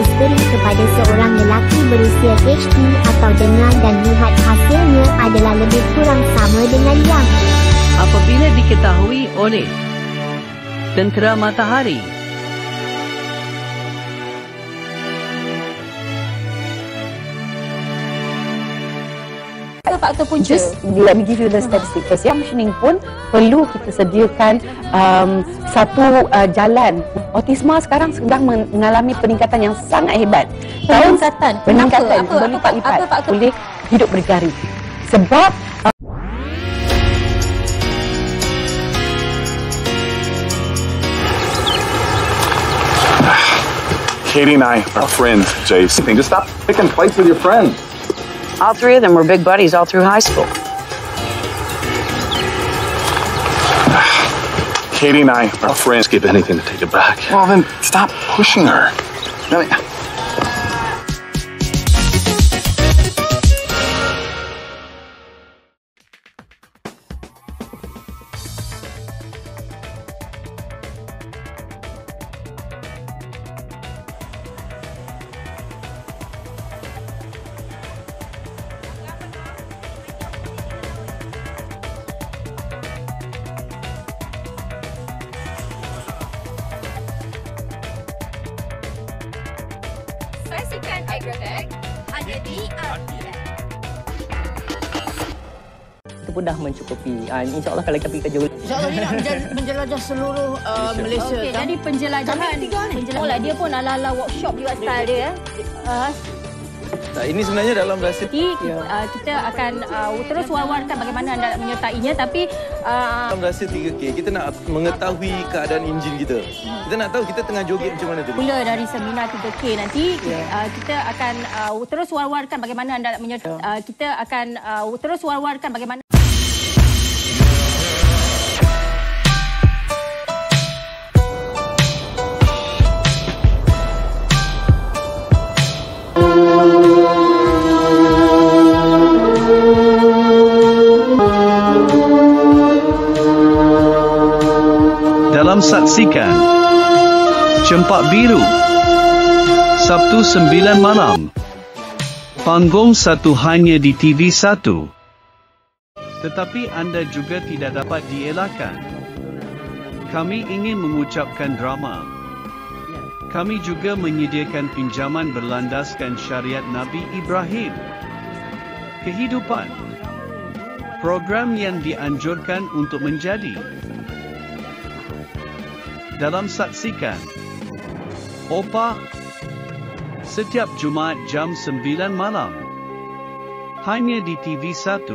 isteri kepada seorang lelaki berusia HD atau dengar dan lihat hasilnya adalah lebih kurang sama dengan yang apabila diketahui oleh tentera matahari. Faktor punca. Just let me give you the statistic first. Yang mentioning pun perlu kita sediakan satu jalan. Autisma sekarang sedang mengalami peningkatan yang sangat hebat. Peningkatan berlipat-lipat boleh hidup berdikari. Sebab Katie and I are friends, Jace. Just stop picking fights with your friends. All three of them were big buddies all through high school. Katie and I are friends. Give anything to take it back. Well, then stop pushing her. Saksikan Agrotech hanya di RTM. Itu pun dah mencukupi. InsyaAllah kalau kita pergi kerja InsyaAllah dia nak menjelajah seluruh Malaysia. Okey, jadi penjelajahan. Dia pun ala-ala workshop juga style dia. Ini sebenarnya dalam rahsia. Kita akan terus war-warkan bagaimana anda menyertainya, tapi dalam rahsia 3K, kita nak mengetahui keadaan enjin kita. Kita nak tahu kita tengah joget macam mana tadi. Mula dari seminar 3K nanti, kita akan terus war-warkan bagaimana anda menyertai. Kita akan terus war-warkan bagaimana. Dalam saksikan Cempak Biru Sabtu 9 malam. Panggung 1 hanya di TV1. Tetapi anda juga tidak dapat dielakkan. Kami ingin mengucapkan drama. Kami juga menyediakan pinjaman berlandaskan syariat Nabi Ibrahim. Kehidupan. Program yang dianjurkan untuk menjadi. Dalam saksikan Opa setiap Jumaat jam 9 malam hanya di TV1.